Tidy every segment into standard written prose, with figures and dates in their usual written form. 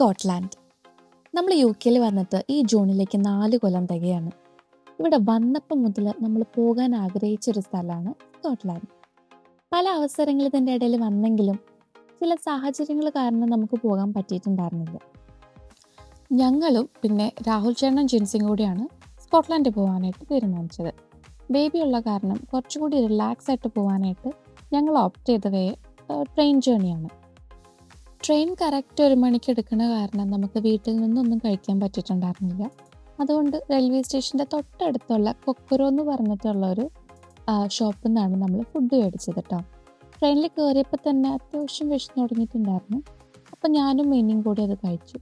Scotland. നമ്മൾ UK വന്നിട്ട് ഈ ജൂണിലേക്ക് 4 കൊല്ലം തികയാണ്. ഇവിടെ വന്നപ്പം മുതൽ നമ്മൾ പോകാൻ ആഗ്രഹിച്ചൊരു സ്ഥലമാണ് സ്കോട്ട്ലാൻഡ്. പല അവസരങ്ങൾ ഇതിൻ്റെ ഇടയിൽ വന്നെങ്കിലും ചില സാഹചര്യങ്ങൾ കാരണം നമുക്ക് പോകാൻ പറ്റിയിട്ടുണ്ടായിരുന്നില്ല. ഞങ്ങളും പിന്നെ രാഹുൽ ചേട്ടനും ജിൻസിയും കൂടിയാണ് സ്കോട്ട്ലാൻഡിൽ പോകാനായിട്ട് തീരുമാനിച്ചത്. ബേബി ഉള്ള കാരണം കുറച്ചുകൂടി റിലാക്സ് ആയിട്ട് പോകാനായിട്ട് ഞങ്ങൾ ഓപ്റ്റ് ചെയ്ത ട്രെയിൻ ജേണിയാണ്. ട്രെയിൻ കറക്റ്റ് 1 മണിക്ക് എടുക്കുന്ന കാരണം നമുക്ക് വീട്ടിൽ നിന്നൊന്നും കഴിക്കാൻ പറ്റിയിട്ടുണ്ടായിരുന്നില്ല. അതുകൊണ്ട് റെയിൽവേ സ്റ്റേഷൻ്റെ തൊട്ടടുത്തുള്ള കൊക്കറോ എന്ന് പറഞ്ഞിട്ടുള്ള ഒരു ഷോപ്പിൽ നിന്നാണ് നമ്മൾ ഫുഡ് മേടിച്ചത് കേട്ടോ. ട്രെയിനിൽ കയറിയപ്പോൾ തന്നെ അത്യാവശ്യം വിശന്ന് തുടങ്ങിയിട്ടുണ്ടായിരുന്നു. അപ്പോൾ ഞാനും മിനിയും കൂടി അത് കഴിച്ചു.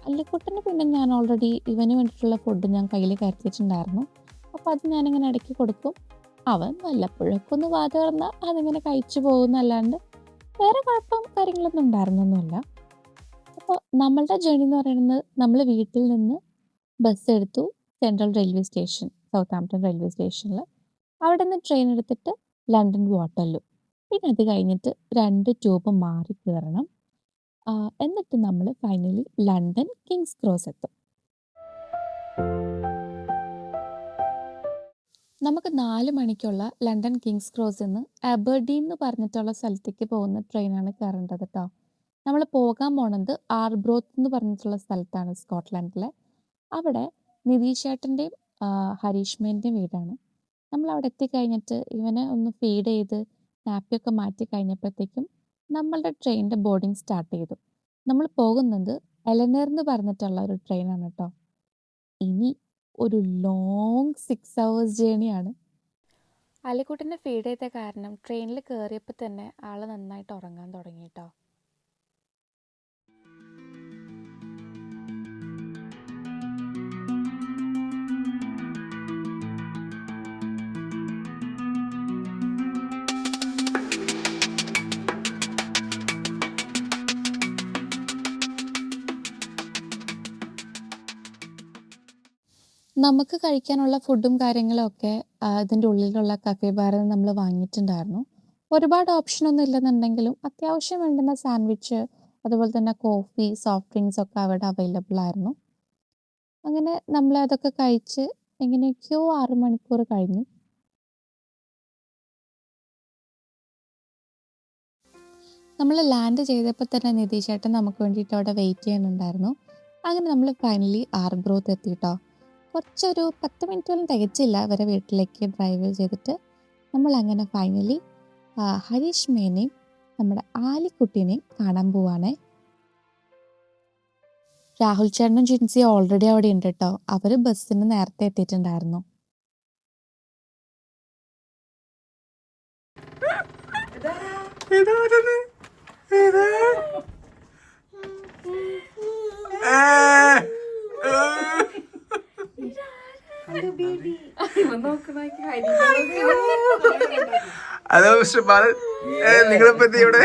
അല്ലിക്കുട്ടന് പിന്നെ ഞാൻ ഓൾറെഡി ഇവന് വേണ്ടിയിട്ടുള്ള ഫുഡ് ഞാൻ കയ്യിൽ കരുതിയിട്ടുണ്ടായിരുന്നു. അപ്പോൾ അത് ഞാനിങ്ങനെ ഇടയ്ക്ക് കൊടുക്കും. അവൻ വല്ലപ്പോഴൊക്കെ ഒന്ന് വാ തുറന്നാൽ അതിങ്ങനെ കഴിച്ചു പോകുന്നല്ലാണ്ട് വേറെ കുഴപ്പം കാര്യങ്ങളൊന്നും ഉണ്ടായിരുന്നൊന്നുമില്ല. അപ്പോൾ നമ്മളുടെ ജേണി എന്ന് പറയുന്നത് നമ്മൾ വീട്ടിൽ നിന്ന് ബസ് എടുത്തു central railway station, Southampton railway സ്റ്റേഷനിൽ. അവിടെ നിന്ന് ട്രെയിൻ എടുത്തിട്ട് ലണ്ടൻ വാട്ടർലൂ, പിന്നെ അത് കഴിഞ്ഞിട്ട് 2 ട്യൂബ് മാറി കയറണം. എന്നിട്ട് നമ്മൾ ഫൈനലി ലണ്ടൻ കിങ്സ് ക്രോസ് എത്തും. നമുക്ക് 4 മണിക്കുള്ള ലണ്ടൻ കിങ്സ് ക്രോസിൽ നിന്ന് അബർഡീൻ എന്ന് പറഞ്ഞിട്ടുള്ള സ്ഥലത്തേക്ക് പോകുന്ന ട്രെയിനാണ് കയറേണ്ടത് കേട്ടോ. നമ്മൾ പോകാൻ പോണത് ആർബ്രോത്ത് എന്ന് പറഞ്ഞിട്ടുള്ള സ്ഥലത്താണ് സ്കോട്ട്ലാൻഡിലെ. അവിടെ നിതീഷ് ചേട്ടൻ്റെയും ഹരീഷ്മേൻ്റെയും വീടാണ്. നമ്മൾ അവിടെ എത്തിക്കഴിഞ്ഞിട്ട് ഇവനെ ഒന്ന് ഫീഡ് ചെയ്ത് നാപ്പിയൊക്കെ മാറ്റി കഴിഞ്ഞപ്പോഴത്തേക്കും നമ്മളുടെ ട്രെയിനിൻ്റെ ബോർഡിങ് സ്റ്റാർട്ട് ചെയ്തു. നമ്മൾ പോകുന്നത് എലനർ എന്ന് പറഞ്ഞിട്ടുള്ള ഒരു ട്രെയിനാണ് കേട്ടോ. ഇനി ഒരു ലോങ് 6 hours ജേണിയാണ്. അലിക്കുട്ടനെ ഫീഡ് ചെയ്ത കാരണം ട്രെയിനിൽ കയറിയപ്പോൾ തന്നെ ആൾ നന്നായിട്ട് ഉറങ്ങാൻ തുടങ്ങി കേട്ടോ. നമുക്ക് കഴിക്കാനുള്ള ഫുഡും കാര്യങ്ങളൊക്കെ ഇതിൻ്റെ ഉള്ളിലുള്ള കഫേ ബാറിൽ നിന്ന് നമ്മൾ വാങ്ങിയിട്ടുണ്ടായിരുന്നു. ഒരുപാട് ഓപ്ഷനൊന്നും ഇല്ലെന്നുണ്ടെങ്കിലും അത്യാവശ്യം വേണ്ടുന്ന സാൻഡ്വിച്ച്, അതുപോലെ തന്നെ കോഫി, സോഫ്റ്റ് ഡ്രിങ്ക്സ് ഒക്കെ അവിടെ അവൈലബിൾ ആയിരുന്നു. അങ്ങനെ നമ്മൾ അതൊക്കെ കഴിച്ച് എങ്ങനെയൊക്കെയോ 6 മണിക്കൂർ കഴിഞ്ഞു. നമ്മൾ ലാൻഡ് ചെയ്തപ്പോൾ തന്നെ നിതീഷ് ചേട്ടൻ നമുക്ക് വേണ്ടിയിട്ട് അവിടെ വെയിറ്റ് ചെയ്യാനുണ്ടായിരുന്നു. അങ്ങനെ നമ്മൾ ഫൈനലി ആർബ്രോത്ത് എത്തിയിട്ടോ. കുറച്ചൊരു 10 മിനിറ്റോളം തികച്ചില്ല അവരെ വീട്ടിലേക്ക് ഡ്രൈവ് ചെയ്തിട്ട്. നമ്മൾ അങ്ങനെ ഫൈനലി ഹരീഷ്മേനെയും നമ്മുടെ ആലിക്കുട്ടീനെയും കാണാൻ പോവാണേ. രാഹുൽ ചേട്ടനും ജിൻസിയും ഓൾറെഡി അവിടെ ഉണ്ട് കേട്ടോ. അവർ ബസ്സിന് നേരത്തെ എത്തിയിട്ടുണ്ടായിരുന്നു. ഹലോ മിസ്റ്റർ ബാലൻ, നിങ്ങളിപ്പോ എത്തി ഇവിടെ?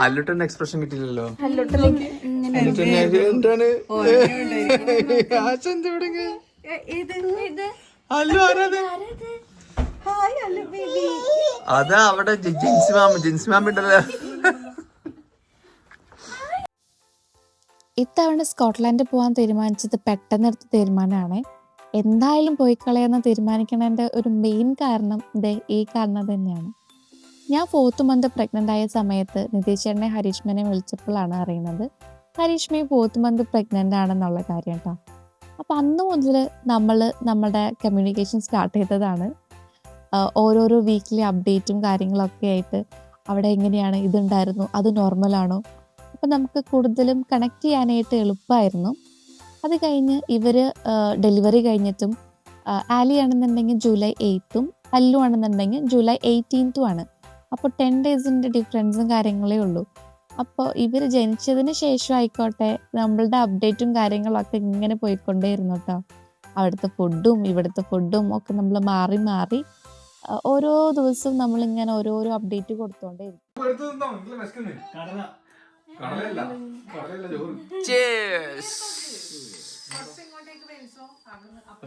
അല്ലുട്ടന്റെ എക്സ്പ്രഷൻ കിട്ടിയില്ലല്ലോ. എന്താണ് അതാ അവിടെ ജിൻസി മാമ ഉണ്ടല്ലോ. ഇത്തവണ സ്കോട്ട്ലാൻഡിൽ പോകാൻ തീരുമാനിച്ചത് പെട്ടെന്നെടുത്ത തീരുമാനമാണ്. എന്തായാലും പോയി കളയാന്ന് തീരുമാനിക്കണതിൻ്റെ ഒരു മെയിൻ കാരണം ഈ കാരണം തന്നെയാണ്. ഞാൻ 4th month പ്രഗ്നൻ്റ് ആയ സമയത്ത് നിതീഷ് ചേട്ടനെ ഹരീഷ്മേനെ വിളിച്ചപ്പോഴാണ് അറിയുന്നത് ഹരീഷ്മയും 4th month പ്രഗ്നൻ്റ് ആണെന്നുള്ള കാര്യം കേട്ടോ. അപ്പോൾ അന്ന് മുതൽ നമ്മുടെ കമ്മ്യൂണിക്കേഷൻ സ്റ്റാർട്ട് ചെയ്തതാണ്. ഓരോരോ വീക്കിലി അപ്ഡേറ്റും കാര്യങ്ങളൊക്കെ ആയിട്ട് അവിടെ എങ്ങനെയാണ്, ഇതുണ്ടായിരുന്നു, അത് നോർമലാണോ, അപ്പോൾ നമുക്ക് കൂടുതലും കണക്ട് ചെയ്യാനായിട്ട് എളുപ്പമായിരുന്നു. അത് കഴിഞ്ഞ് ഇവർ ഡെലിവറി കഴിഞ്ഞിട്ടും ആലി ആണെന്നുണ്ടെങ്കിൽ July 8th അല്ലു ആണെന്നുണ്ടെങ്കിൽ July 18th ആണ്. അപ്പോൾ 10 days ഡിഫറൻസും കാര്യങ്ങളേ ഉള്ളൂ. അപ്പോൾ ഇവർ ജനിച്ചതിന് ശേഷം ആയിക്കോട്ടെ നമ്മളുടെ അപ്ഡേറ്റും കാര്യങ്ങളൊക്കെ ഇങ്ങനെ പോയിക്കൊണ്ടേയിരുന്നു കേട്ടോ. അവിടുത്തെ ഫുഡും ഇവിടുത്തെ ഫുഡും ഒക്കെ നമ്മൾ മാറി മാറി ഓരോ ദിവസവും നമ്മളിങ്ങനെ ഓരോരോ അപ്ഡേറ്റ് കൊടുത്തോണ്ടേയിരിക്കും.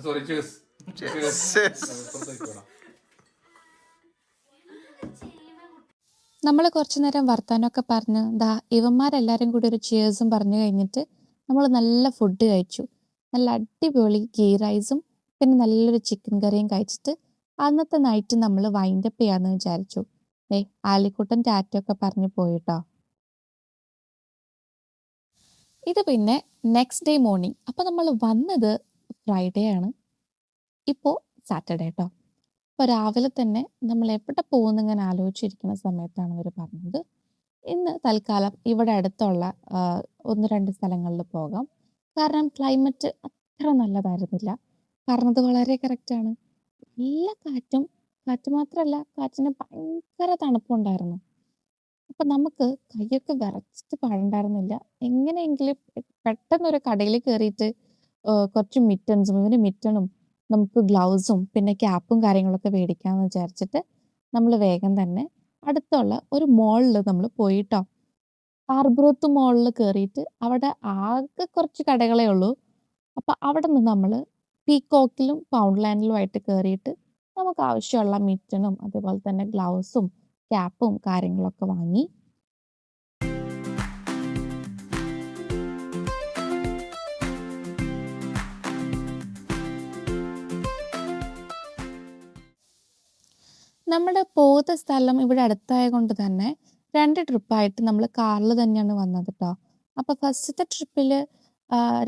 Sorry chairs. നമ്മൾ കുറച്ചു നേരം വർത്താനമൊക്കെ പറഞ്ഞ് ഇവന്മാരെല്ലാവരും കൂടി ഒരു ചിയേഴ്സും പറഞ്ഞു കഴിഞ്ഞിട്ട് നമ്മൾ നല്ല ഫുഡ് കഴിച്ചു. നല്ല അടിപൊളി ഗീ റൈസും പിന്നെ നല്ലൊരു ചിക്കൻ കറിയും കഴിച്ചിട്ട് അന്നത്തെ നൈറ്റ് നമ്മൾ വൈൻഡപ്പ് ചെയ്യാന്ന് വിചാരിച്ചു. ആലിക്കുട്ടൻ ടാറ്റയൊക്കെ പറഞ്ഞു പോയിട്ടോ. ഇത് പിന്നെ നെക്സ്റ്റ് ഡേ മോർണിംഗ്. അപ്പോൾ നമ്മൾ വന്നത് ഫ്രൈഡേ ആണ്, ഇപ്പോൾ സാറ്റർഡേ കേട്ടോ. അപ്പോൾ രാവിലെ തന്നെ നമ്മൾ എവിടെ പോകുന്നു ഇങ്ങനെ ആലോചിച്ചിരിക്കുന്ന സമയത്താണ് അവർ പറഞ്ഞത് ഇന്ന് തൽക്കാലം ഇവിടെ അടുത്തുള്ള 1-2 സ്ഥലങ്ങളിൽ പോകാം. കാരണം ക്ലൈമറ്റ് അത്ര നല്ലതായിരുന്നില്ല. പറഞ്ഞത് വളരെ കറക്റ്റാണ്. നല്ല കാറ്റ് മാത്രമല്ല, കാറ്റിന് ഭയങ്കര തണുപ്പുണ്ടായിരുന്നു. അപ്പം നമുക്ക് കൈയൊക്കെ വിറച്ചിട്ട് പാടുണ്ടായിരുന്നില്ല. എങ്ങനെയെങ്കിലും പെട്ടെന്നൊരു കടയിൽ കയറിയിട്ട് കുറച്ച് മിറ്റണും നമുക്ക് ഗ്ലൗസും പിന്നെ ക്യാപ്പും കാര്യങ്ങളൊക്കെ മേടിക്കാമെന്ന് വിചാരിച്ചിട്ട് നമ്മൾ വേഗം തന്നെ അടുത്തുള്ള ഒരു മോളിൽ നമ്മൾ പോയിട്ടോ. ആർബ്രോത്ത് മോളിൽ കയറിയിട്ട് അവിടെ ആകെ കുറച്ച് കടകളേ ഉള്ളൂ. അപ്പം അവിടെ നിന്ന് നമ്മൾ പീകോക്കിലും പൗണ്ട്ലാൻഡിലുമായിട്ട് കയറിയിട്ട് നമുക്ക് ആവശ്യമുള്ള മിറ്റണും അതുപോലെ തന്നെ ഗ്ലൗസും ക്യാപ്പും കാര്യങ്ങളൊക്കെ വാങ്ങി. നമ്മുടെ പോകുന്ന സ്ഥലം ഇവിടെ അടുത്തായ കൊണ്ട് തന്നെ 2 ട്രിപ്പായിട്ട് നമ്മൾ കാറിൽ തന്നെയാണ് വന്നത് കേട്ടോ. അപ്പോൾ ഫസ്റ്റത്തെ ട്രിപ്പിൽ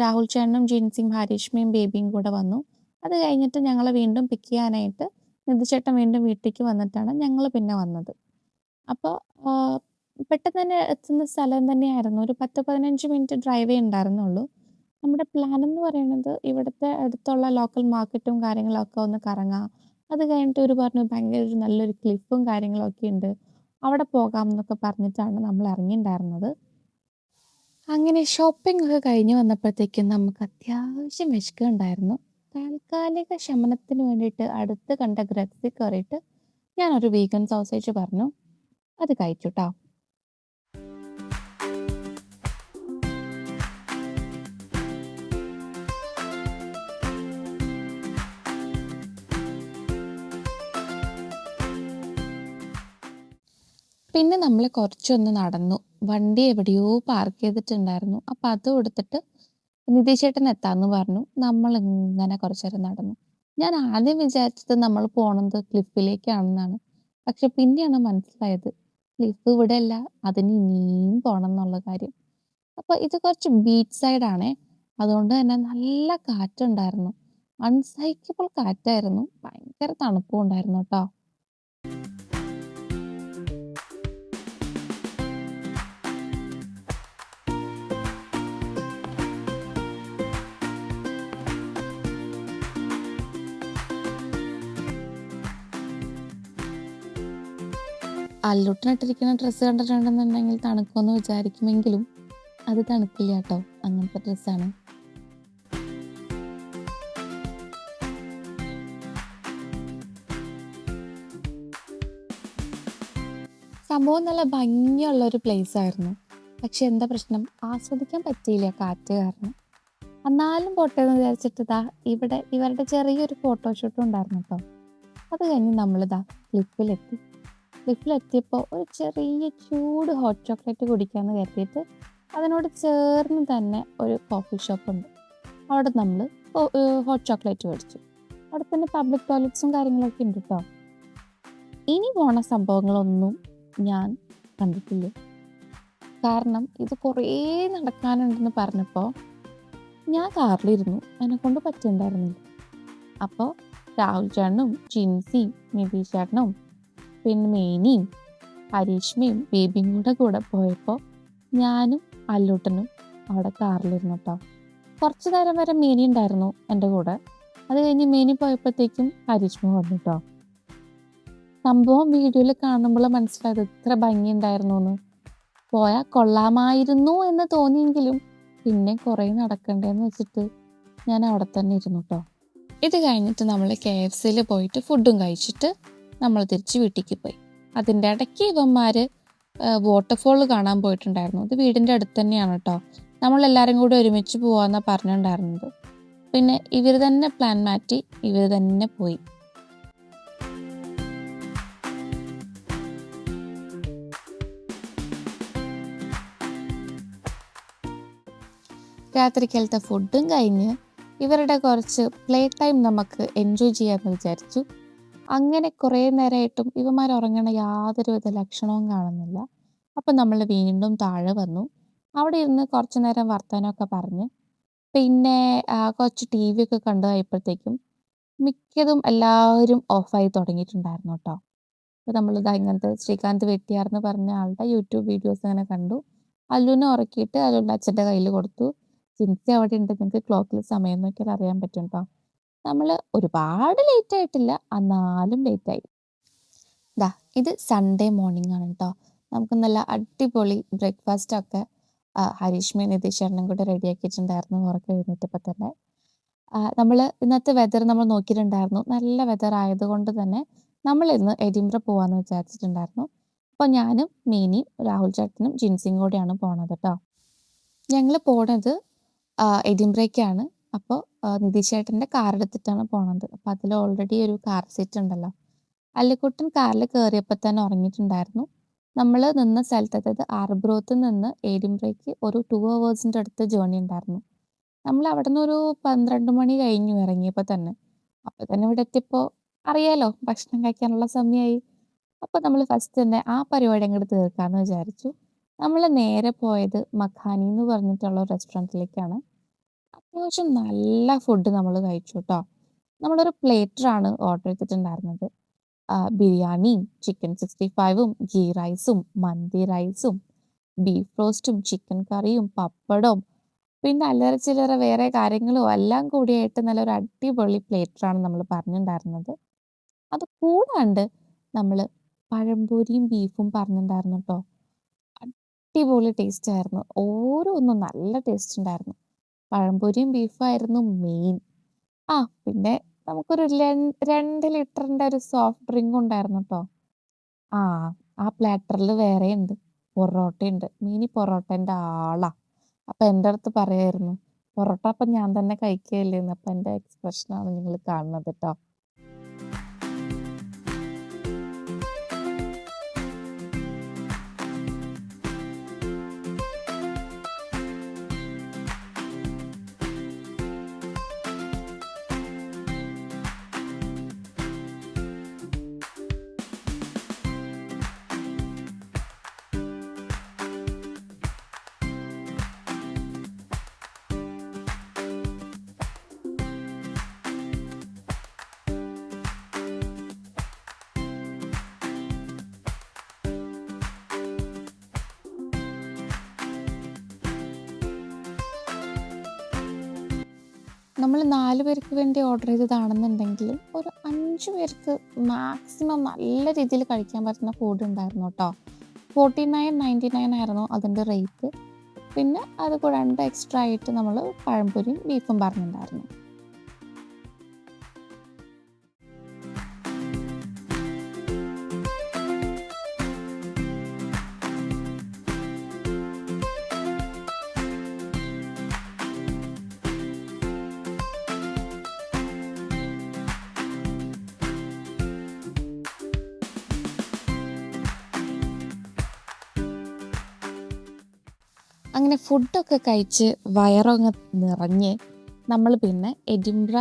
രാഹുൽ ചേട്ടനും ജിൻസിയും ഹരീഷ്മയും ബേബിയും കൂടെ വന്നു. അത് കഴിഞ്ഞിട്ട് ഞങ്ങളെ വീണ്ടും പിക്ക് ചെയ്യാനായിട്ട് നിധിച്ചേട്ടൻ വീണ്ടും വീട്ടിലേക്ക് വന്നിട്ടാണ് ഞങ്ങൾ പിന്നെ വന്നത്. അപ്പോൾ പെട്ടെന്ന് തന്നെ എത്തുന്ന സ്ഥലം തന്നെയായിരുന്നു. ഒരു 10-15 മിനിറ്റ് ഡ്രൈവേ ഉണ്ടായിരുന്നുള്ളൂ. നമ്മുടെ പ്ലാൻ എന്ന് പറയുന്നത് ഇവിടുത്തെ അടുത്തുള്ള ലോക്കൽ മാർക്കറ്റും കാര്യങ്ങളൊക്കെ ഒന്ന് കറങ്ങാം. അത് കഴിഞ്ഞിട്ട് പറഞ്ഞു ഭയങ്കര ഒരു നല്ലൊരു ക്ലിഫും കാര്യങ്ങളൊക്കെ ഉണ്ട്, അവിടെ പോകാം എന്നൊക്കെ പറഞ്ഞിട്ടാണ് നമ്മൾ ഇറങ്ങിയിട്ടുണ്ടായിരുന്നത്. അങ്ങനെ ഷോപ്പിംഗ് ഒക്കെ കഴിഞ്ഞ് വന്നപ്പോഴത്തേക്കും നമുക്ക് അത്യാവശ്യം വിശക്കുണ്ടായിരുന്നു. താൽക്കാലിക ശമനത്തിന് വേണ്ടിയിട്ട് അടുത്ത് കണ്ട ഗ്രക്സിൽ കയറിയിട്ട് ഞാനൊരു വീഗൻ സോസേജ് പറഞ്ഞു, അത് കഴിച്ചു കേട്ടോ. പിന്നെ നമ്മൾ കുറച്ചൊന്ന് നടന്നു. വണ്ടി എവിടെയോ പാർക്ക് ചെയ്തിട്ടുണ്ടായിരുന്നു. അപ്പം അത് കൊടുത്തിട്ട് നിധിച്ചേട്ടൻ എത്താമെന്ന് പറഞ്ഞു. നമ്മൾ ഇങ്ങനെ കുറച്ച് നേരം നടന്നു. ഞാൻ ആദ്യം വിചാരിച്ചത് നമ്മൾ പോണത് ക്ലിഫിലേക്കാണെന്നാണ്. പക്ഷെ പിന്നെയാണ് മനസ്സിലായത് ക്ലിഫ് ഇവിടെ അല്ല, അതിന് ഇനിയും പോകണം എന്നുള്ള കാര്യം. അപ്പോൾ ഇത് കുറച്ച് ബീച്ച് സൈഡാണേ, അതുകൊണ്ട് തന്നെ നല്ല കാറ്റുണ്ടായിരുന്നു. അൺസൈക്കബിൾ കാറ്റായിരുന്നു, ഭയങ്കര തണുപ്പും ഉണ്ടായിരുന്നു കേട്ടോ. അല്ലൂട്ടിനിട്ടിരിക്കുന്ന ഡ്രസ്സ് കണ്ടിട്ടുണ്ടെന്നുണ്ടെങ്കിൽ തണുക്കുമെന്ന് വിചാരിക്കുമെങ്കിലും അത് തണുക്കില്ല കേട്ടോ, അങ്ങനത്തെ ഡ്രസ്സാണ്. സംഭവം നല്ല ഭംഗിയുള്ളൊരു പ്ലേസ് ആയിരുന്നു. പക്ഷെ എന്താ പ്രശ്നം, ആസ്വദിക്കാൻ പറ്റിയില്ല കാറ്റ് കാരണം. എന്നാലും പോട്ടെ എന്ന് വിചാരിച്ചിട്ട് ഇവിടെ ഇവരുടെ ചെറിയൊരു ഫോട്ടോഷൂട്ടും ഉണ്ടായിരുന്നു കേട്ടോ. അത് കഴിഞ്ഞ് നമ്മളിതാ ക്ലിഫിലെത്തിയപ്പോൾ ഒരു ചെറിയ ചൂട് ഹോട്ട് ചോക്ലേറ്റ് കുടിക്കാമെന്ന് കരുതിയിട്ട് അതിനോട് ചേർന്ന് തന്നെ ഒരു കോഫി ഷോപ്പുണ്ട്. അവിടെ നമ്മൾ ഹോട്ട് ചോക്ലേറ്റ് മേടിച്ചു. അവിടെ തന്നെ പബ്ലിക് ടോയ്ലറ്റ്സും കാര്യങ്ങളൊക്കെ ഉണ്ട് കേട്ടോ. ഇനി പോണ സംഭവങ്ങളൊന്നും ഞാൻ കണ്ടിട്ടില്ല. കാരണം ഇത് കുറേ നടക്കാനുണ്ടെന്ന് പറഞ്ഞപ്പോൾ ഞാൻ കാറിലിരുന്നു, എന്നെക്കൊണ്ട് പറ്റുന്നുണ്ടായിരുന്നില്ല. അപ്പോൾ രാഹുൽ ചേട്ടനും ജിൻസിയും നിതീഷ് ചേട്ടനും പിന്നെ മേനിയും ഹരീഷ്മയും ബേബിയും കൂടെ പോയപ്പോൾ ഞാനും അല്ലൂട്ടനും അവിടെ കാറിലിരുന്നു കേട്ടോ. കുറച്ച് നേരം വരെ മേനി ഉണ്ടായിരുന്നു എൻ്റെ കൂടെ. അത് കഴിഞ്ഞ് മേനി പോയപ്പോഴത്തേക്കും ഹരീഷ്മ വന്നു കേട്ടോ. സംഭവം വീഡിയോയിൽ കാണുമ്പോൾ മനസ്സിലായത് ഇത്ര ഭംഗിയുണ്ടായിരുന്നു എന്ന്. പോയാൽ കൊള്ളാമായിരുന്നു എന്ന് തോന്നിയെങ്കിലും പിന്നെ കുറേ നടക്കണ്ടേന്ന് വെച്ചിട്ട് ഞാൻ അവിടെ തന്നെ ഇരുന്നു കേട്ടോ. ഇത് കഴിഞ്ഞിട്ട് നമ്മൾ KFCയിൽ പോയിട്ട് ഫുഡും കഴിച്ചിട്ട് നമ്മൾ തിരിച്ച് വീട്ടിലേക്ക് പോയി. അതിൻ്റെ ഇടയ്ക്ക് ഇവന്മാർ വാട്ടർഫോൾ കാണാൻ പോയിട്ടുണ്ടായിരുന്നു. ഇത് വീടിൻ്റെ അടുത്ത് തന്നെയാണ് കേട്ടോ. നമ്മളെല്ലാവരും കൂടി ഒരുമിച്ച് പോകാമെന്നാണ് പറഞ്ഞിട്ടുണ്ടായിരുന്നത്. പിന്നെ ഇവർ തന്നെ പ്ലാൻ മാറ്റി ഇവർ തന്നെ പോയി. രാത്രിക്കാലത്തെ ഫുഡും കഴിഞ്ഞ് ഇവരുടെ കുറച്ച് പ്ലേ ടൈം നമുക്ക് എൻജോയ് ചെയ്യാമെന്ന് വിചാരിച്ചു. അങ്ങനെ കുറേ നേരമായിട്ടും ഇവന്മാർ ഉറങ്ങണ യാതൊരുവിധ ലക്ഷണവും കാണുന്നില്ല. അപ്പം നമ്മൾ വീണ്ടും താഴെ വന്നു. അവിടെ ഇരുന്ന് കുറച്ച് നേരം വർത്തമാനമൊക്കെ പറഞ്ഞ് പിന്നെ കുറച്ച് ടി വി ഒക്കെ കണ്ടു കഴിയുമ്പോഴത്തേക്കും മിക്കതും എല്ലാവരും ഓഫായി തുടങ്ങിയിട്ടുണ്ടായിരുന്നു കേട്ടോ. അപ്പോൾ നമ്മളിതാ ഇങ്ങനത്തെ ശ്രീകാന്ത് വെട്ടിയാർ എന്ന് പറഞ്ഞ ആളുടെ യൂട്യൂബ് വീഡിയോസ് അങ്ങനെ കണ്ടു. അല്ലുവിനെ ഉറക്കിയിട്ട് അല്ലുവിൻ്റെ അച്ഛൻ്റെ കയ്യിൽ കൊടുത്തു. ജിൻസി അവിടെ ഉണ്ട്, നിങ്ങൾക്ക് ക്ലോക്കിൽ സമയം നോക്കിയാൽ അറിയാൻ പറ്റും കേട്ടോ. നമ്മൾ ഒരുപാട് ലേറ്റ് ആയിട്ടില്ല, എന്നാലും ലേറ്റായി. ദാ ഇത് സൺഡേ മോർണിംഗ് ആണ് കേട്ടോ. നമുക്ക് നല്ല അടിപൊളി ബ്രേക്ക്ഫാസ്റ്റൊക്കെ ഹരീഷ്മയും നിതീഷേട്ടനും കൂടെ റെഡിയാക്കിയിട്ടുണ്ടായിരുന്നു ഉറക്കം എഴുന്നേറ്റപ്പോൾ തന്നെ. നമ്മൾ ഇന്നത്തെ വെതർ നമ്മൾ നോക്കിയിട്ടുണ്ടായിരുന്നു. നല്ല വെതർ ആയതുകൊണ്ട് തന്നെ നമ്മൾ ഇന്ന് എഡിൻബറ പോകാമെന്ന് വിചാരിച്ചിട്ടുണ്ടായിരുന്നു. അപ്പോൾ ഞാനും മീനിയും രാഹുൽ ചേട്ടനും ജിൻസിയും കൂടെയാണ് പോണത് കേട്ടോ. ഞങ്ങൾ പോണത് എഡിൻബറയ്ക്കാണ്. അപ്പോൾ നിതീഷേട്ടൻ്റെ കാർ എടുത്തിട്ടാണ് പോണത്. അപ്പോൾ അതിൽ ഓൾറെഡി ഒരു കാർ സീറ്റ് ഉണ്ടല്ലോ. അല്ലിക്കുട്ടൻ കാറിൽ കയറിയപ്പോൾ തന്നെ ഉറങ്ങിയിട്ടുണ്ടായിരുന്നു. നമ്മൾ നിന്ന സ്ഥലത്ത്, അതായത് ആർബ്രോത്ത് നിന്ന് എഡിൻബറയ്ക്ക് ഒരു 2 hours അടുത്ത് ജേർണി ഉണ്ടായിരുന്നു. നമ്മൾ അവിടെ നിന്ന് ഒരു 12 മണി കഴിഞ്ഞു ഇറങ്ങിയപ്പോൾ തന്നെ. അപ്പോൾ തന്നെ ഇവിടെ എത്തിയപ്പോൾ അറിയാലോ ഭക്ഷണം കഴിക്കാനുള്ള സമയമായി. അപ്പോൾ നമ്മൾ ഫസ്റ്റ് തന്നെ ആ പരിപാടി അങ്ങോട്ട് തീർക്കാമെന്ന് വിചാരിച്ചു. നമ്മൾ നേരെ പോയത് മഖാനി എന്ന് പറഞ്ഞിട്ടുള്ള റെസ്റ്റോറൻറ്റിലേക്കാണ്. അത്യാവശ്യം നല്ല ഫുഡ് നമ്മൾ കഴിച്ചു കേട്ടോ. നമ്മളൊരു പ്ലേറ്ററാണ് ഓർഡർ ചെയ്തിട്ടുണ്ടായിരുന്നത്. ബിരിയാണിയും ചിക്കൻ 65ഉം ഗീ റൈസും മന്തി റൈസും ബീഫ് റോസ്റ്റും ചിക്കൻ കറിയും പപ്പടവും പിന്നെ അല്ലറ ചില്ലറ വേറെ കാര്യങ്ങളും എല്ലാം കൂടിയായിട്ട് നല്ലൊരു അടിപൊളി പ്ലേറ്ററാണ് നമ്മൾ പറഞ്ഞിട്ടുണ്ടായിരുന്നത്. അത് കൂടാണ്ട് നമ്മൾ പഴംപൊരിയും ബീഫും പറഞ്ഞിട്ടുണ്ടായിരുന്നു കേട്ടോ. അടിപൊളി ടേസ്റ്റ് ആയിരുന്നു. ഓരോന്നും നല്ല ടേസ്റ്റ് ഉണ്ടായിരുന്നു. പഴംപൊരിയും ബീഫായിരുന്നു മെയിൻ. പിന്നെ നമുക്കൊരു 2 ലിറ്ററിൻ്റെ ഒരു സോഫ്റ്റ് ഡ്രിങ്ക് ഉണ്ടായിരുന്നു കേട്ടോ. ആ പ്ലാറ്ററിൽ വേറെ ഉണ്ട്, പൊറോട്ടയുണ്ട്. മീനി പൊറോട്ടേൻ്റെ ആളാ. അപ്പം എൻ്റെ അടുത്ത് പറയായിരുന്നു പൊറോട്ട അപ്പം ഞാൻ തന്നെ കഴിക്കുകയില്ലേന്ന്. അപ്പം എൻ്റെ എക്സ്പ്രഷനാണ് നിങ്ങൾ കാണുന്നത് കേട്ടോ. നമ്മൾ 4 പേർക്ക് വേണ്ടി ഓർഡർ ചെയ്തതാണെന്നുണ്ടെങ്കിലും ഒരു 5 പേർക്ക് മാക്സിമം നല്ല രീതിയിൽ കഴിക്കാൻ പറ്റുന്ന ഫുഡ് ഉണ്ടായിരുന്നു കേട്ടോ. 49.99 ആയിരുന്നു അതിൻ്റെ റേറ്റ്. പിന്നെ അത് കൂടാണ്ട് എക്സ്ട്രാ ആയിട്ട് നമ്മൾ പഴംപൊരിയും ബീഫും പറഞ്ഞിട്ടുണ്ടായിരുന്നു. അങ്ങനെ ഫുഡൊക്കെ കഴിച്ച് വയറങ്ങ് നിറഞ്ഞ് നമ്മൾ പിന്നെ എഡിൻബറ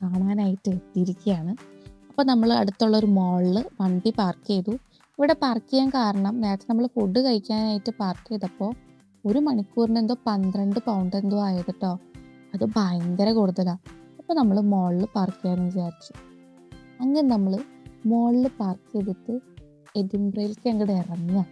കാണാനായിട്ട് എത്തിയിരിക്കുകയാണ്. അപ്പോൾ നമ്മൾ അടുത്തുള്ളൊരു മാളിൽ വണ്ടി പാർക്ക് ചെയ്തു. ഇവിടെ പാർക്ക് ചെയ്യാൻ കാരണം നേരത്തെ നമ്മൾ ഫുഡ് കഴിക്കാനായിട്ട് പാർക്ക് ചെയ്തപ്പോൾ 1 മണിക്കൂറിന് എന്തോ 12 പൗണ്ട് എന്തോ ആയത് കേട്ടോ. അത് ഭയങ്കര കൂടുതലാണ്. അപ്പോൾ നമ്മൾ മാളിൽ പാർക്ക് ചെയ്യാമെന്ന് വിചാരിച്ചു. അങ്ങനെ നമ്മൾ മാളിൽ പാർക്ക് ചെയ്തിട്ട് എഡിൻബറയിലേക്ക് അങ്ങോട്ട് ഇറങ്ങുക.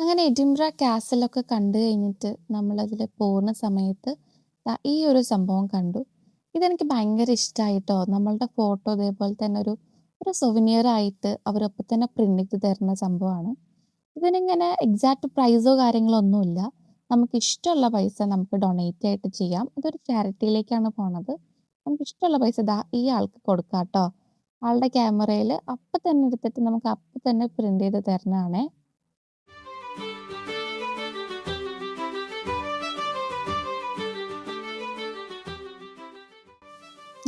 അങ്ങനെ എഡിൻബ്ര കാസലൊക്കെ കണ്ടു കഴിഞ്ഞിട്ട് നമ്മളതിൽ പോകുന്ന സമയത്ത് ഈ ഒരു സംഭവം കണ്ടു. ഇതെനിക്ക് ഭയങ്കര ഇഷ്ടമായിട്ടോ. നമ്മളുടെ ഫോട്ടോ ഇതേപോലെ തന്നെ ഒരു സൊവനിയർ ആയിട്ട് അവരൊപ്പം തന്നെ പ്രിന്റ് ചെയ്ത് തരുന്ന സംഭവമാണ്. ഇതിനിങ്ങനെ എക്സാക്റ്റ് പ്രൈസോ കാര്യങ്ങളോ ഒന്നുമില്ല. നമുക്ക് ഇഷ്ടമുള്ള പൈസ നമുക്ക് ഡൊണേറ്റ് ആയിട്ട് ചെയ്യാം. ഇതൊരു ചാരിറ്റിയിലേക്കാണ് പോണത്. നമുക്ക് ഇഷ്ടമുള്ള പൈസ ഈ ആൾക്ക് കൊടുക്കാം കേട്ടോ. ആളുടെ ക്യാമറയിൽ അപ്പം തന്നെ എടുത്തിട്ട് നമുക്ക് അപ്പം തന്നെ പ്രിന്റ് ചെയ്ത് തരുന്നതാണേ.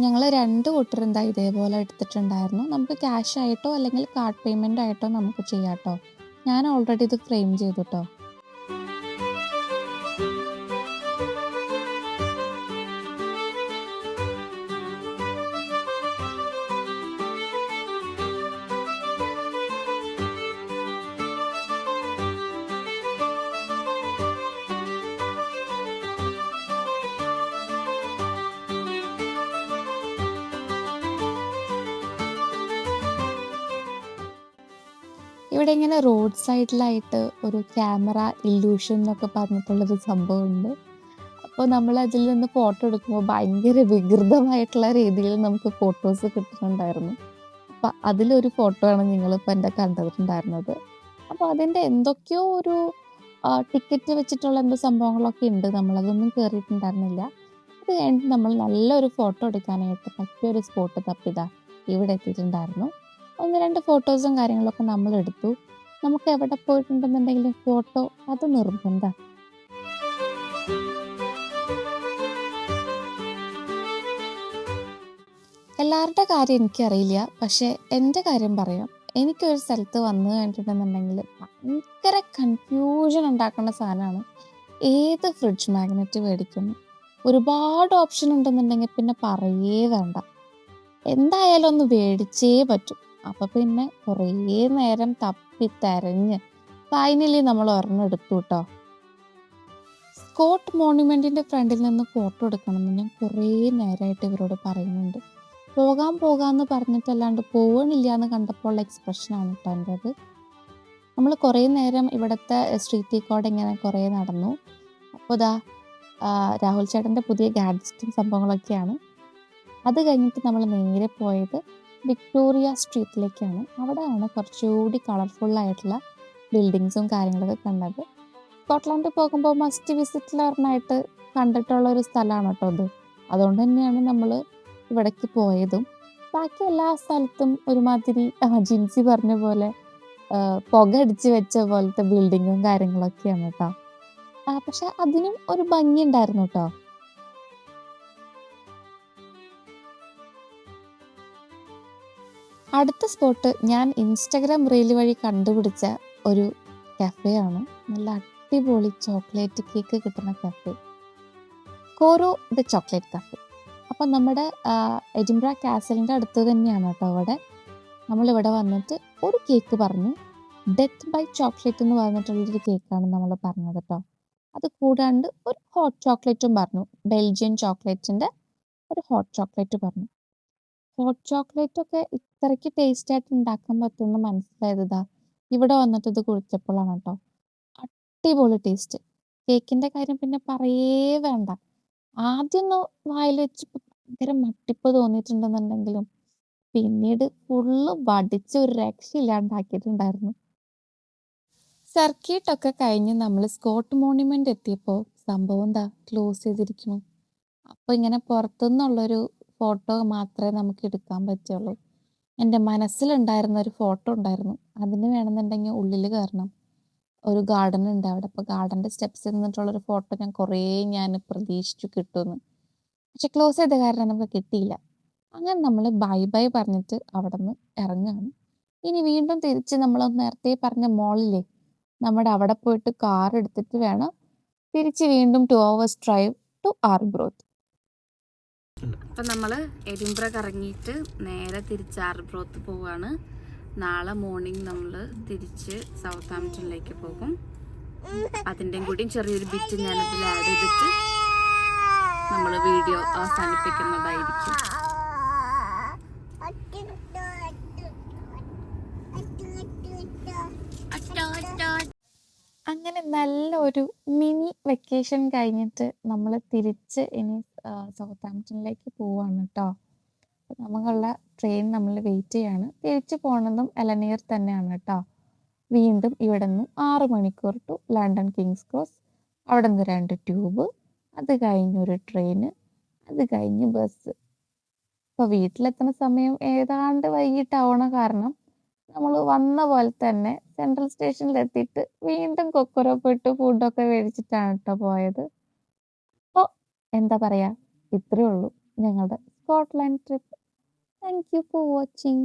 ഞങ്ങൾ 2 കൂട്ടർ ഇതേപോലെ എടുത്തിട്ടുണ്ടായിരുന്നു. നമുക്ക് ക്യാഷ് ആയിട്ടോ അല്ലെങ്കിൽ കാർഡ് പേയ്മെൻ്റ് ആയിട്ടോ നമുക്ക് ചെയ്യാം കേട്ടോ. ഞാൻ ഓൾറെഡി ഇത് ഫ്രെയിം ചെയ്തു കേട്ടോ. ഇവിടെ ഇങ്ങനെ റോഡ് സൈഡിലായിട്ട് ഒരു ക്യാമറ ഇല്യൂഷൻ എന്നൊക്കെ പറഞ്ഞിട്ടുള്ളൊരു സംഭവമുണ്ട്. അപ്പോൾ നമ്മൾ അതിൽ നിന്ന് ഫോട്ടോ എടുക്കുമ്പോൾ ഭയങ്കര വികൃതമായിട്ടുള്ള രീതിയിൽ നമുക്ക് ഫോട്ടോസ് കിട്ടുന്നുണ്ടായിരുന്നു. അപ്പോൾ അതിലൊരു ഫോട്ടോ ആണ് നിങ്ങളിപ്പോൾ എൻ്റെ കണ്ടിട്ടുണ്ടായിരുന്നത്. അപ്പോൾ അതിൻ്റെ എന്തൊക്കെയോ ഒരു ടിക്കറ്റ് വെച്ചിട്ടുള്ള എന്തോ സംഭവങ്ങളൊക്കെ ഉണ്ട്. നമ്മളതൊന്നും കയറിയിട്ടുണ്ടായിരുന്നില്ല. അത് കഴിഞ്ഞിട്ട് നമ്മൾ നല്ലൊരു ഫോട്ടോ എടുക്കാനായിട്ട് പറ്റിയൊരു സ്പോട്ട് തപ്പിതാ ഇവിടെ എത്തിയിട്ടുണ്ടായിരുന്നു. 1-2 ഫോട്ടോസും കാര്യങ്ങളൊക്കെ നമ്മൾ എടുത്തു. നമുക്ക് എവിടെ പോയിട്ടുണ്ടെന്നുണ്ടെങ്കിലും ഫോട്ടോ അത് നിർബന്ധം. എല്ലാവരുടെ കാര്യം എനിക്കറിയില്ല, പക്ഷേ എൻ്റെ കാര്യം പറയാം. എനിക്കൊരു സ്ഥലത്ത് വന്നു കഴിഞ്ഞിട്ടുണ്ടെന്നുണ്ടെങ്കിൽ ഭയങ്കര കൺഫ്യൂഷൻ ഉണ്ടാക്കുന്ന സാധനമാണ് ഏത് ഫ്രിഡ്ജ് മാഗ്നറ്റ് മേടിക്കുന്നു. ഒരുപാട് ഓപ്ഷൻ ഉണ്ടെന്നുണ്ടെങ്കിൽ പിന്നെ പറയേ വേണ്ട, എന്തായാലും ഒന്ന് മേടിച്ചേ പറ്റും. അപ്പം പിന്നെ കുറേ നേരം തപ്പി തെരഞ്ഞ് ഫൈനലി നമ്മൾ ഒരെണ്ണം എടുത്തു കേട്ടോ. സ്കോട്ട് മോണ്യുമെൻറ്റിൻ്റെ ഫ്രണ്ടിൽ നിന്ന് ഫോട്ടോ എടുക്കണമെന്ന് ഞാൻ കുറേ നേരമായിട്ട് ഇവരോട് പറയുന്നുണ്ട്. പോകാമെന്ന് പറഞ്ഞിട്ടല്ലാണ്ട് പോകണില്ല എന്ന് കണ്ടപ്പോൾ ഉള്ള എക്സ്പ്രഷനാണ് കേട്ടോ എൻ്റെത്. നമ്മൾ കുറേ നേരം ഇവിടുത്തെ സ്ട്രീറ്റിൽ കൂടെ ഇങ്ങനെ കുറേ നടന്നു. അപ്പോൾ രാഹുൽ ചേട്ടൻ്റെ പുതിയ ഗാഡ്ജറ്റും സംഭവങ്ങളൊക്കെയാണ്. അത് കഴിഞ്ഞിട്ട് നമ്മൾ നേരെ പോയത് വിക്ടോറിയ സ്ട്രീറ്റിലേക്കാണ്. അവിടെയാണ് കുറച്ചുകൂടി കളർഫുള്ളായിട്ടുള്ള ബിൽഡിങ്സും കാര്യങ്ങളൊക്കെ കണ്ടത്. സ്കോട്ട്ലൻഡിൽ പോകുമ്പോൾ മസ്റ്റ് വിസിറ്റിലറിനായിട്ട് കണ്ടിട്ടുള്ള ഒരു സ്ഥലമാണ് കേട്ടോ ഇത്. അതുകൊണ്ട് തന്നെയാണ് നമ്മൾ ഇവിടേക്ക് പോയതും. ബാക്കി എല്ലാ സ്ഥലത്തും ഒരുമാതിരി ജിൻസി പറഞ്ഞ പോലെ പുക അടിച്ച് വെച്ച പോലത്തെ ബിൽഡിങ്ങും കാര്യങ്ങളൊക്കെയാണ് കേട്ടോ. പക്ഷെ അതിനും ഒരു ഭംഗി ഉണ്ടായിരുന്നു കേട്ടോ. അടുത്ത സ്പോട്ട് ഞാൻ ഇൻസ്റ്റഗ്രാം റീൽ വഴി കണ്ടുപിടിച്ച ഒരു കഫേയാണ്. നല്ല അടിപൊളി ചോക്ലേറ്റ് കേക്ക് കിട്ടുന്ന കഫേ, കോറോ ദ ചോക്ലേറ്റ് കഫേ. അപ്പം നമ്മുടെ എഡിൻബ്ര കാസലിൻ്റെ അടുത്ത് തന്നെയാണ് കേട്ടോ അവിടെ. നമ്മളിവിടെ വന്നിട്ട് ഒരു കേക്ക് പറഞ്ഞു. ഡെത്ത് ബൈ ചോക്ലേറ്റ് എന്ന് പറഞ്ഞിട്ടുള്ളൊരു കേക്കാണ് നമ്മൾ പറഞ്ഞത് കേട്ടോ. അത് കൂടാണ്ട് ഒരു ഹോട്ട് ചോക്ലേറ്റും പറഞ്ഞു. ബെൽജിയൻ ചോക്ലേറ്റിൻ്റെ ഒരു ഹോട്ട് ചോക്ലേറ്റ് പറഞ്ഞു. ഹോട്ട് ചോക്ലേറ്റൊക്കെ ഇത്രയ്ക്ക് ടേസ്റ്റായിട്ട് ഉണ്ടാക്കാൻ പറ്റുമെന്ന് മനസ്സിലായത് ഇവിടെ വന്നിട്ട് ഇത് കുടിച്ചപ്പോഴാണ് കേട്ടോ. അടിപൊളി ടേസ്റ്റ്. കേക്കിൻ്റെ കാര്യം പിന്നെ പറയേ വേണ്ട. ആദ്യമൊന്ന് വായിൽ വെച്ചപ്പോൾ ഭയങ്കര മട്ടിപ്പ് തോന്നിയിട്ടുണ്ടെന്നുണ്ടെങ്കിലും പിന്നീട് ഫുള്ള് വടിച്ച് ഒരു രക്ഷയില്ലാണ്ടാക്കിയിട്ടുണ്ടായിരുന്നു. സർക്കിട്ടൊക്കെ കഴിഞ്ഞ് നമ്മൾ സ്കോട്ട് മോണ്യുമെൻ്റ് എത്തിയപ്പോൾ സംഭവം ക്ലോസ് ചെയ്തിരിക്കുന്നു. അപ്പോൾ ഇങ്ങനെ പുറത്തുനിന്നുള്ളൊരു ഫോട്ടോ മാത്രമേ നമുക്ക് എടുക്കാൻ പറ്റുള്ളൂ. എൻ്റെ മനസ്സിലുണ്ടായിരുന്ന ഒരു ഫോട്ടോ ഉണ്ടായിരുന്നു. അതിന് വേണമെന്നുണ്ടെങ്കിൽ ഉള്ളിൽ കയറണം. ഒരു ഗാർഡൻ ഉണ്ട് അവിടെ. അപ്പോൾ ഗാർഡൻ്റെ സ്റ്റെപ്സിൽ നിന്നിട്ടുള്ളൊരു ഫോട്ടോ ഞാൻ പ്രതീക്ഷിച്ചു കിട്ടുമെന്ന്. പക്ഷെ ക്ലോസ് ചെയ്ത കാരണം നമുക്ക് കിട്ടിയില്ല. അങ്ങനെ നമ്മൾ ബൈ പറഞ്ഞിട്ട് അവിടെ നിന്ന് ഇറങ്ങുകയാണ്. ഇനി വീണ്ടും തിരിച്ച് നമ്മൾ നേരത്തെ പറഞ്ഞ മോളിലെ നമ്മുടെ അവിടെ പോയിട്ട് കാർ എടുത്തിട്ട് വേണം തിരിച്ച് വീണ്ടും 2 hours ഡ്രൈവ് ടു ആർബ്രോത്ത്. അപ്പം നമ്മൾ എഡിൻബ്ര കറങ്ങിയിട്ട് നേരെ തിരിച്ച് ആർബ്രോത്ത് പോവുകയാണ്. നാളെ മോർണിംഗ് നമ്മൾ തിരിച്ച് സൗത്താംപ്ടണിലേക്ക് പോകും. അതിൻ്റെയും കൂടി ചെറിയൊരു ബിറ്റ് ഞാനതിൽ ആഡ് ചെയ്തിട്ട് നമ്മൾ വീഡിയോ അവസാനിപ്പിക്കുന്നതായിരിക്കും. അങ്ങനെ നല്ലൊരു മിനി വെക്കേഷൻ കഴിഞ്ഞിട്ട് നമ്മൾ തിരിച്ച് ഇനി സൗത്താംപ്ടണിലേക്ക് പോവാണ് കേട്ടോ. നമുക്കുള്ള ട്രെയിൻ നമ്മൾ വെയിറ്റ് ചെയ്യാണ്. തിരിച്ചു പോണതും എലനീർ തന്നെയാണ് കേട്ടോ. വീണ്ടും ഇവിടെ നിന്ന് 6 മണിക്കൂർ ടു ലണ്ടൻ കിങ്സ് ക്രോസ്, അവിടെ നിന്ന് 2 ട്യൂബ്, അത് കഴിഞ്ഞൊരു ട്രെയിന്, അത് കഴിഞ്ഞ് ബസ്. ഇപ്പോൾ വീട്ടിലെത്തുന്ന സമയം ഏതാണ്ട് വൈകിട്ടാവണ കാരണം നമ്മൾ വന്ന പോലെ തന്നെ സെൻട്രൽ സ്റ്റേഷനിൽ എത്തിയിട്ട് വീണ്ടും കൊക്കറോ പോയിട്ട് ഫുഡൊക്കെ മേടിച്ചിട്ടാണ് കേട്ടോ പോയത്. അപ്പോൾ എന്താ പറയുക, ഇത്രയേ ഉള്ളൂ ഞങ്ങളുടെ Scotland trip. Thank you for watching.